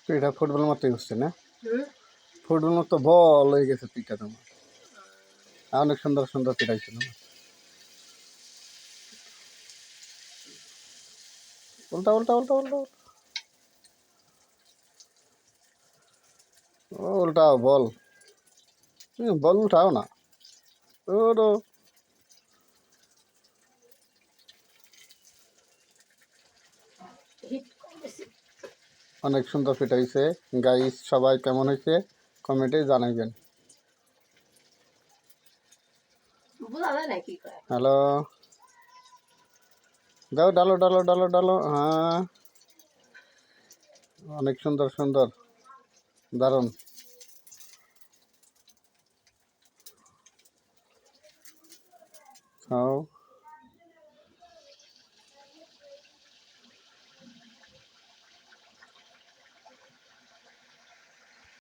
পিঠা football মতোই হচ্ছে না? ফুটবল মতো বল হয়ে গেছে পিঠা তোমার। অনেক সুন্দর সুন্দর পিঠা ছিল। উল্টা উল্টা উল্টা উল্টা উল্টাও বল, বল উঠাও না। ওরো অনেক সুন্দর পিঠা হয়েছে। গাইস সবাই কেমন হয়েছে কমেন্টে জানাইবেন। হ্যালো, দাও ডালো ডালো ডালো ডালো। হ্যাঁ, অনেক সুন্দর সুন্দর, দারুণ। খাও।